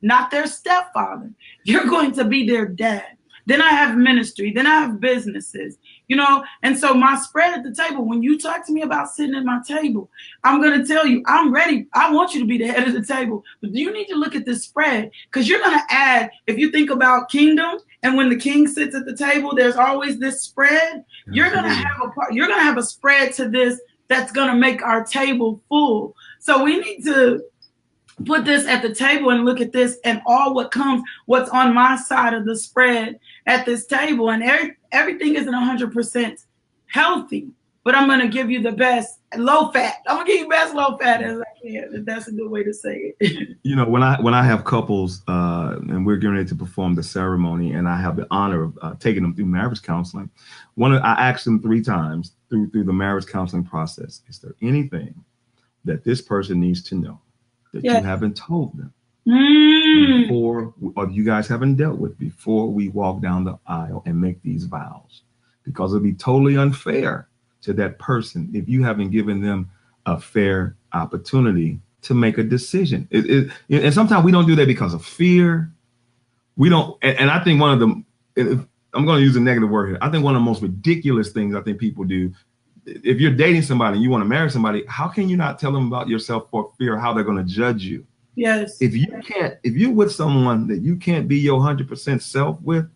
not their stepfather. You're going to be their dad. Then I have ministry. Then I have businesses, you know? And so my spread at the table, when you talk to me about sitting at my table, I'm going to tell you, I'm ready. I want you to be the head of the table. But you need to look at this spread, because you're going to add, if you think about kingdom, and when the king sits at the table, there's always this spread. You're going to have a spread to this that's going to make our table full. So we need to put this at the table and look at this and all what's on my side of the spread at this table. And everything isn't 100% healthy, but I'm going to give you the best low fat. I'm going to give you best low fat as I can. That's a good way to say it. You know, when I have couples and we're getting ready to perform the ceremony, and I have the honor of taking them through marriage counseling, I asked them 3 times through the marriage counseling process, is there anything that this person needs to know that you haven't told them before, or you guys haven't dealt with before we walk down the aisle and make these vows? Because it'll be totally unfair to that person if you haven't given them a fair opportunity to make a decision. And sometimes we don't do that because of fear. We don't, and I think one of the, I'm going to use a negative word here, I think one of the most ridiculous things I think people do, if you're dating somebody and you want to marry somebody, how can you not tell them about yourself for fear of how they're going to judge you? Yes. If you're with someone that you can't be your 100% self with,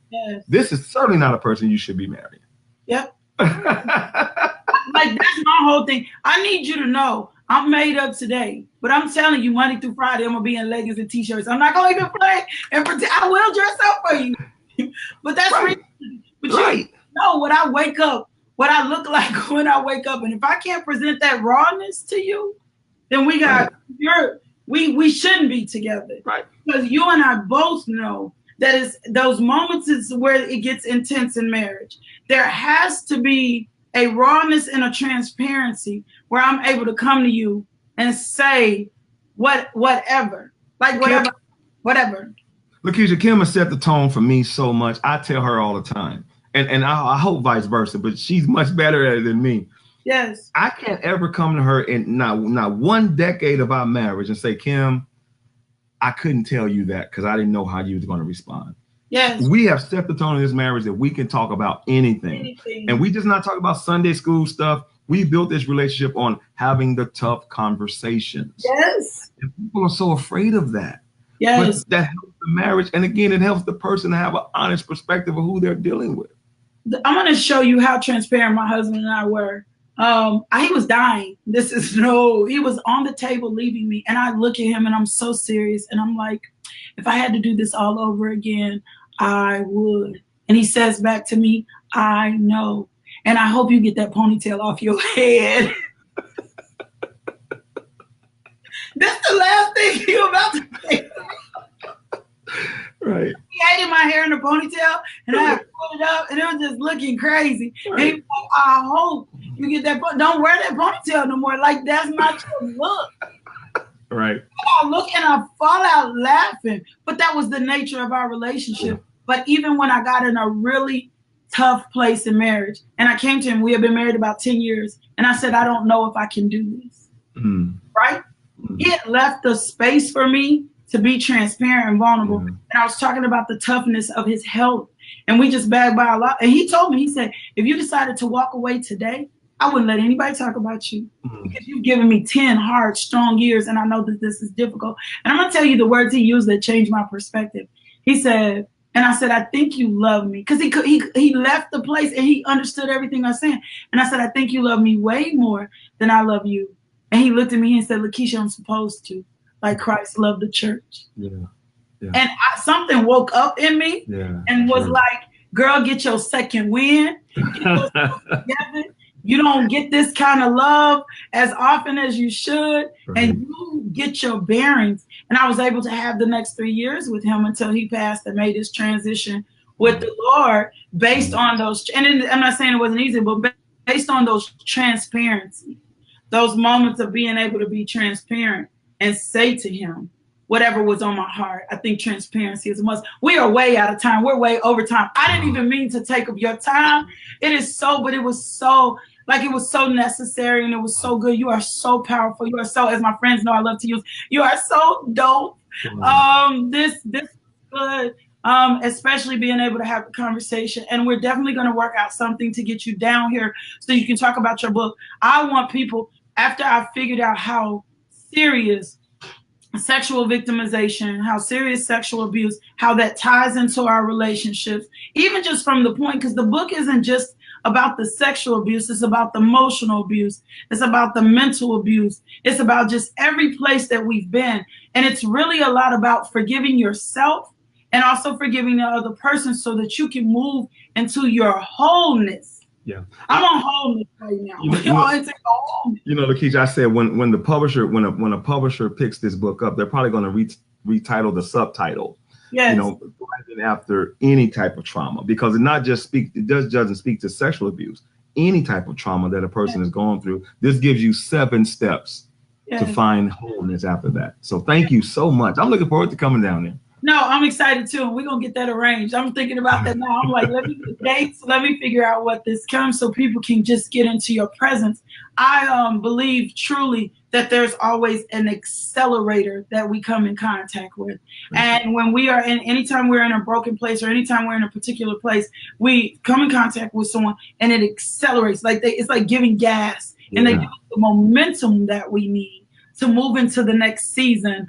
this is certainly not a person you should be marrying. Yep. Like, that's my whole thing. I need you to know I'm made up today, but I'm telling you, Monday through Friday, I'm going to be in leggings and t-shirts. I'm not going to even play and pretend. I will dress up for you. But that's right. But you know what I wake up, what I look like when I wake up. And if I can't present that rawness to you, then we shouldn't be together. Right. Because you and I both know that is those moments is where it gets intense in marriage. There has to be a rawness and a transparency where I'm able to come to you and say whatever. LaKisha, Kim has set the tone for me so much. I tell her all the time. And I hope vice versa, but she's much better at it than me. Yes. I can't ever come to her in not one decade of our marriage and say, Kim, I couldn't tell you that because I didn't know how you was going to respond. Yes. We have set the tone in this marriage that we can talk about anything. And we just not talk about Sunday school stuff. We built this relationship on having the tough conversations. Yes. And people are so afraid of that. Yes. But that helps the marriage. And again, it helps the person to have an honest perspective of who they're dealing with. I'm going to show you how transparent my husband and I were. He was dying. He was on the table leaving me. And I look at him and I'm so serious. And I'm like, if I had to do this all over again, I would. And he says back to me, I know. And I hope you get that ponytail off your head. That's the last thing you're about to say. Right. He hated my hair in a ponytail, and I pulled it up, and it was just looking crazy. Right. And he was like, I hope you get that. Don't wear that ponytail no more. Like, that's not your look. Right. I look and I fall out laughing. But that was the nature of our relationship. Yeah. But even when I got in a really tough place in marriage, and I came to him, we had been married about 10 years, and I said, I don't know if I can do this. Right? He had left the space for me to be transparent and vulnerable. And I was talking about the toughness of his health. And we just bagged by a lot. And he told me, he said, if you decided to walk away today, I wouldn't let anybody talk about you because you've given me 10 hard, strong years. And I know that this is difficult. And I'm going to tell you the words he used that changed my perspective. He said, and I said, I think you love me. Because he left the place and he understood everything I was saying. And I said, I think you love me way more than I love you. And he looked at me and said, LaKisha, I'm supposed to. Like Christ loved the church. Yeah. And something woke up in me and was like, girl, get your second wind. You don't get this kind of love as often as you should. And you get your bearings. And I was able to have the next 3 years with him until he passed and made his transition with the Lord based on those. And I'm not saying it wasn't easy, but based on those transparency, those moments of being able to be transparent and say to him whatever was on my heart. I think transparency is a must. We are way out of time. We're way over time. I didn't even mean to take up your time. It is so, but it was so, Like it was so necessary and it was so good. You are so powerful. You are so, as my friends know I love to use, you are so dope. This is good. Especially being able to have a conversation. And we're definitely going to work out something to get you down here so you can talk about your book. I want people, after I figured out how serious sexual victimization, how serious sexual abuse, how that ties into our relationships, even just from the point, because the book isn't just about the sexual abuse, it's about the emotional abuse, it's about the mental abuse, it's about just every place that we've been. And it's really a lot about forgiving yourself and also forgiving the other person so that you can move into your wholeness. Yeah, I'm on wholeness right now. You know, LaKisha, I said when the publisher, when a publisher picks this book up, they're probably going to retitle the subtitle. Yes. You know, after any type of trauma, because it doesn't speak to sexual abuse. Any type of trauma that a person is going through, this gives you 7 steps to find wholeness after that. So thank you so much. I'm looking forward to coming down there. No, I'm excited too. We're going to get that arranged. I'm thinking about that now. I'm like, let me get dates. Let me figure out what this comes so people can just get into your presence. I believe truly that there's always an accelerator that we come in contact with. And when we are anytime we're in a broken place or anytime we're in a particular place, we come in contact with someone and it accelerates. Like it's like giving gas and they give us the momentum that we need to move into the next season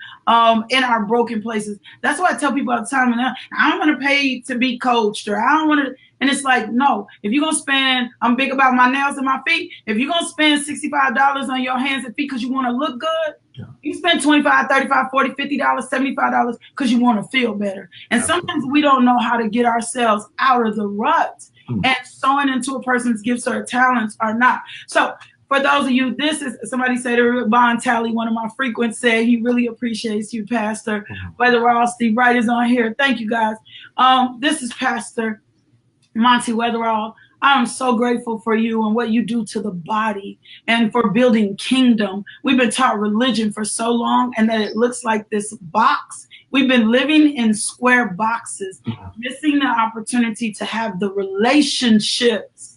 in our broken places. That's why I tell people all the time, and I don't want to pay to be coached, or I don't want to, and it's like, no, if you're going to spend, I'm big about my nails and my feet, if you're going to spend $65 on your hands and feet because you want to look good, you spend $25, $35, $40, $50, $75 because you want to feel better. And sometimes we don't know how to get ourselves out of the rut and sewing into a person's gifts or talents or not. So for those of you, this is, somebody said, Bon Talley, one of my frequents, said he really appreciates you, Pastor Weatherall. Steve Wright is on here. Thank you, guys. This is Pastor Monty Weatherall. I'm so grateful for you and what you do to the body and for building kingdom. We've been taught religion for so long and that it looks like this box. We've been living in square boxes, missing the opportunity to have the relationships,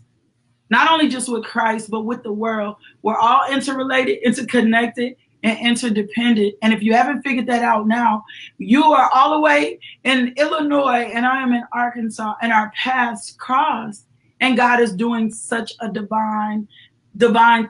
not only just with Christ, but with the world. We're all interrelated, interconnected, and interdependent. And if you haven't figured that out now, you are all the way in Illinois and I am in Arkansas, and our paths crossed. And God is doing such a divine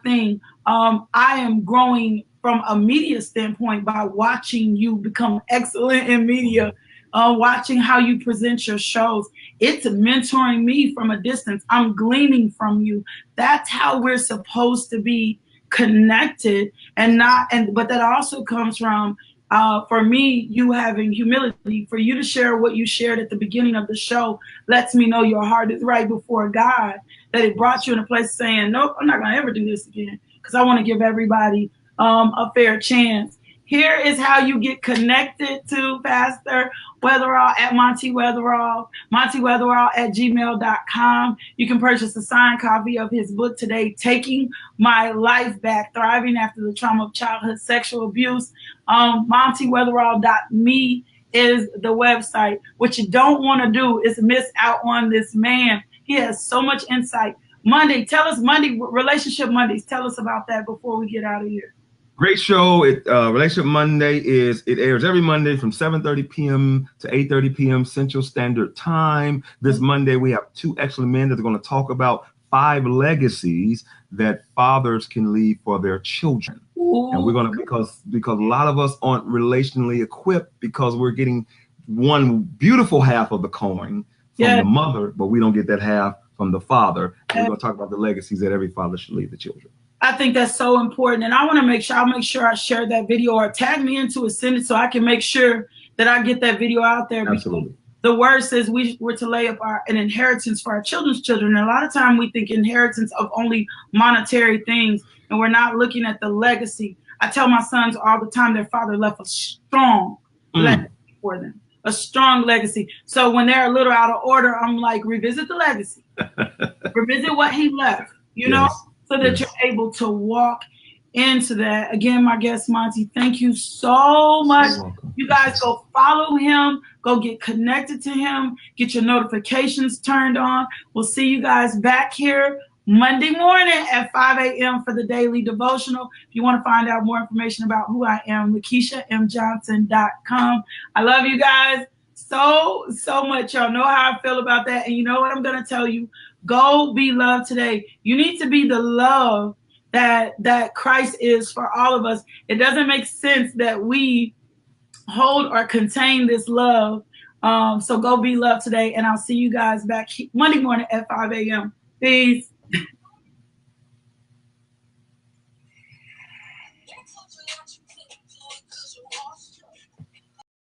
thing. I am growing from a media standpoint by watching you become excellent in media. Watching how you present your shows. It's mentoring me from a distance. I'm gleaning from you. That's how we're supposed to be connected, but that also comes from, for me, you having humility. For you to share what you shared at the beginning of the show lets me know your heart is right before God, that it brought you in a place saying, nope, I'm not going to ever do this again because I want to give everybody a fair chance. Here is how you get connected to Pastor Weatherall at Monty Weatherall, montyweatherall@gmail.com. You can purchase a signed copy of his book today, Taking My Life Back, Thriving After the Trauma of Childhood Sexual Abuse. montyweatherall.me is the website. What you don't want to do is miss out on this man. He has so much insight. Relationship Mondays. Tell us about that before we get out of here. Great show. Relationship Monday it airs every Monday from 7:30 p.m. to 8:30 p.m. Central Standard Time. This Monday, we have 2 excellent men that are going to talk about 5 legacies that fathers can leave for their children. Ooh. And we're going to, because a lot of us aren't relationally equipped because we're getting one beautiful half of the coin from the mother, but we don't get that half from the father. And we're going to talk about the legacies that every father should leave the children. I think that's so important. And I want to I'll make sure I share that video or tag me into it, send it so I can make sure that I get that video out there. Absolutely. The word says we're to lay up an inheritance for our children's children. And a lot of time we think inheritance of only monetary things, and we're not looking at the legacy. I tell my sons all the time their father left a strong legacy for them, a strong legacy. So when they're a little out of order, I'm like, revisit the legacy. Revisit what he left, you know? So that you're able to walk into that. Again, my guest, Monty, thank you so much. You guys go follow him, go get connected to him, get your notifications turned on. We'll see you guys back here Monday morning at 5 a.m. for the daily devotional. If you want to find out more information about who I am, LaKishaMJohnson.com. I love you guys so much. Y'all know how I feel about that. And you know what I'm going to tell you? Go be loved today. You need to be the love that Christ is for all of us. It doesn't make sense that we hold or contain this love. So go be loved today. And I'll see you guys back Monday morning at 5 a.m. Peace.